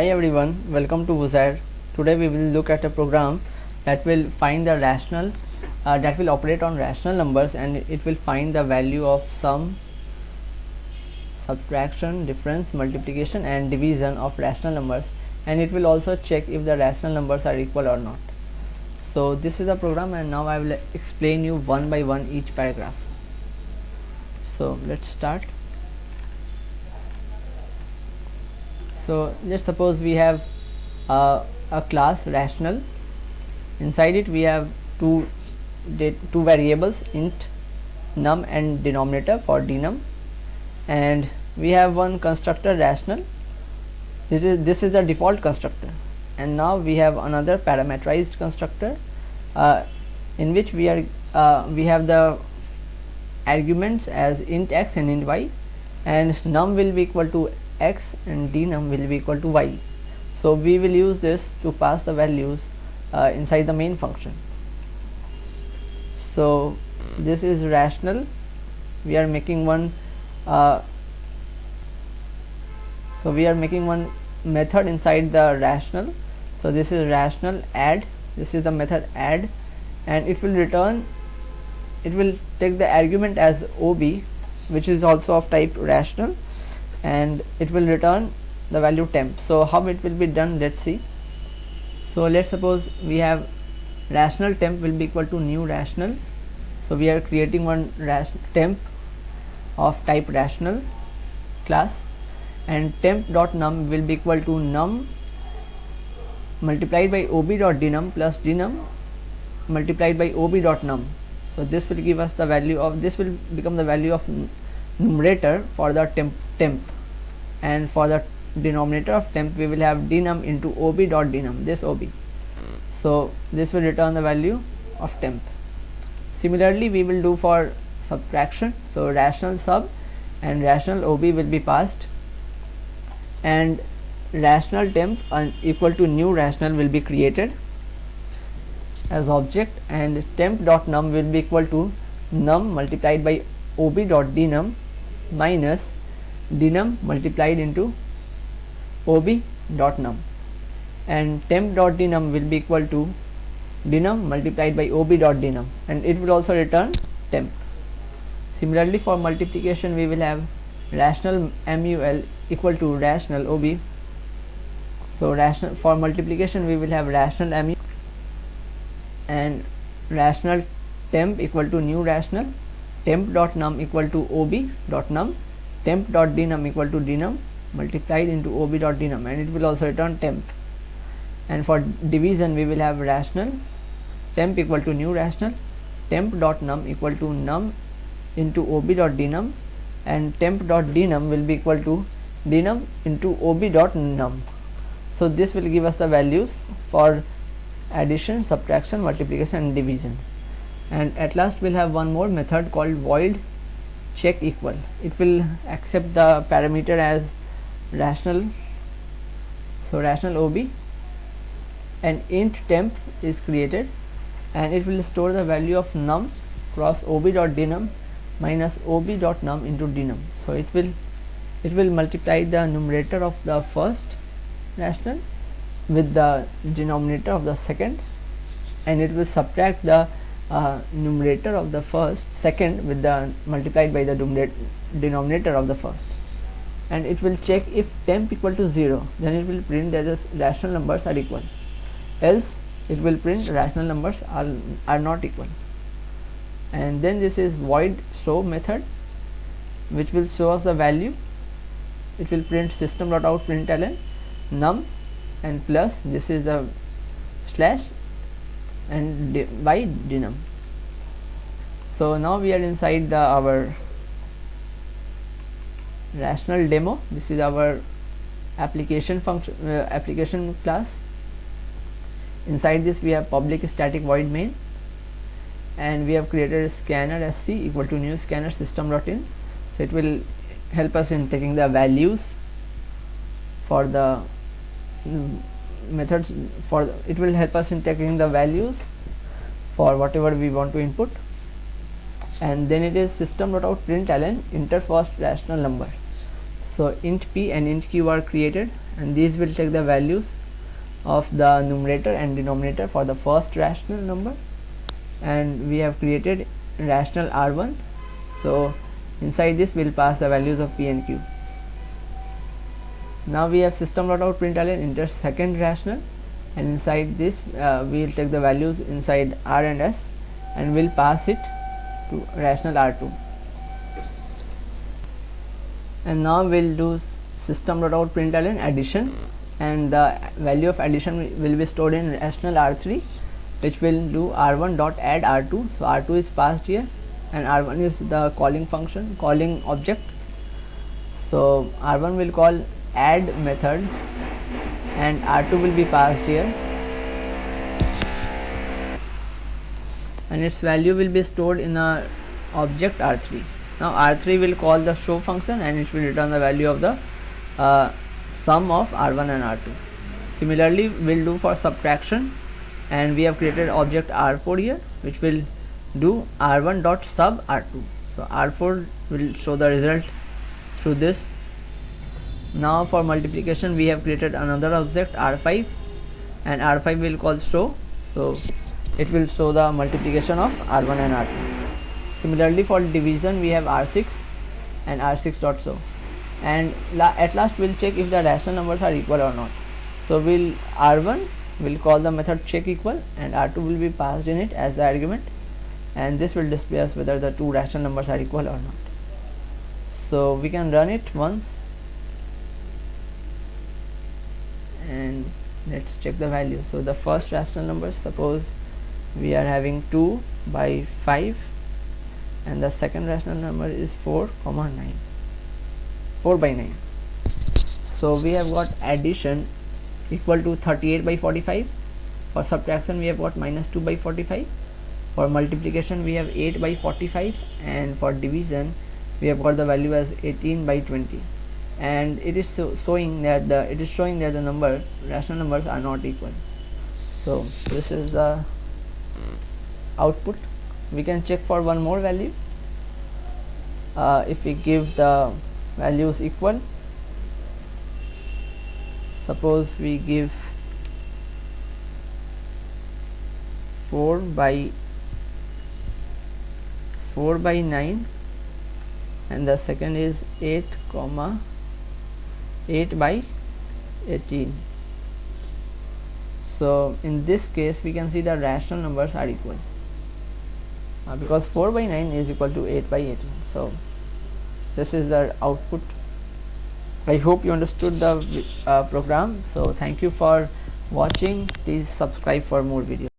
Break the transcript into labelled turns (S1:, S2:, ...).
S1: Hi everyone, welcome to VuzzaRe. Today we will look at a program that will find the rational that will operate on rational numbers, and it will find the value of sum, subtraction, difference, multiplication and division of rational numbers, and it will also check if the rational numbers are equal or not. So this is the program, and now I will explain you one by one each paragraph. So let's start. So just suppose we have a class rational. Inside it we have two variables, int num and denominator for denum, and we have one constructor rational. This is the default constructor, and now we have another parameterized constructor in which we have the arguments as int x and int y, and num will be equal to x and denum will be equal to y. So we will use this to pass the values inside the main function. So this is rational. We are making one method inside the rational. So this is rational add. This is the method add, and it will take the argument as ob, which is also of type rational, and it will return the value temp. So how it will be done, let's see. So let's suppose we have rational temp will be equal to new rational. So we are creating one temp of type rational class, and temp.num will be equal to num multiplied by ob.denum plus denum multiplied by ob.num. So this will give us the value of, this will become the value of numerator for the temp, and for the denominator of temp we will have denum into ob.denum, this ob. So this will return the value of temp. Similarly we will do for subtraction. So rational sub and rational ob will be passed, and rational temp equal to new rational will be created as object, and temp.num will be equal to num multiplied by ob.denum minus denum multiplied into ob.num, and temp.denum will be equal to denum multiplied by ob.denum, and it will also return temp. Similarly for multiplication we will have rational mul equal to rational ob. So rational, for multiplication we will have rational mu and rational temp equal to new rational, temp.num equal to ob.num, temp.denum equal to denum multiplied into ob.denum, and it will also return temp. And for division we will have rational temp equal to new rational, temp.num equal to num into ob.denum, and temp.denum will be equal to denum into ob.num. So this will give us the values for addition, subtraction, multiplication and division. And at last we'll have one more method called void check equal. It will accept the parameter as rational, so rational ob, and int temp is created, and it will store the value of num cross ob.denum minus ob.num into denum. So it will multiply the numerator of the first rational with the denominator of the second, and it will subtract the numerator of the second with the multiplied by the denominator of the first, and it will check if temp equal to 0, then it will print that the rational numbers are equal, else it will print rational numbers are not equal. And then this is void show method, which will show us the value. It will print system.out println num and plus, this is the slash, and by denum. So now we are inside our rational demo. This is our application function, application class. Inside this we have public static void main, and we have created a scanner sc equal to new scanner system.in. So it will help us in taking the values for the methods, it will help us in taking the values for whatever we want to input. And then it is system.out println enter first rational number. So int p and int q are created, and these will take the values of the numerator and denominator for the first rational number, and we have created rational R1. So inside this we'll pass the values of P and Q. Now we have system.out.println enter second rational, and inside this we'll take the values inside R and S and we'll pass it to rational R2. And now we'll do system.out.println addition, and the value of addition will be stored in rational R3, which will do R1 dot add R2. So R2 is passed here and R1 is the calling function, calling object. So R1 will call add method and R2 will be passed here, and its value will be stored in a object R3. Now R3 will call the show function and it will return the value of the sum of R1 and R2. Similarly we'll do for subtraction, and we have created object R4 here, which will do R1 dot sub R2. So R4 will show the result through this. Now for multiplication we have created another object R5, and R5 will call show, so it will show the multiplication of R1 and R2. Similarly for division we have R6 and R6 dot show, and at last we'll check if the rational numbers are equal or not. So R1 will call the method check equal, and R2 will be passed in it as the argument, and this will display us whether the two rational numbers are equal or not. So we can run it once and let's check the value. So the first rational number, suppose we are having 2 by 5, and the second rational number is 4 by 9. So we have got addition equal to 38 by 45. For subtraction we have got minus 2 by 45. For multiplication we have 8 by 45, and for division we have got the value as 18 by 20. And it is showing that the rational numbers are not equal. So this is the output. We can check for one more value. If we give the values equal, suppose we give 4 by 9, and the second is 8 by 18. So in this case we can see the rational numbers are equal, because 4 by 9 is equal to 8 by 18. So this is the output. I hope you understood the program. So thank you for watching. Please subscribe for more videos.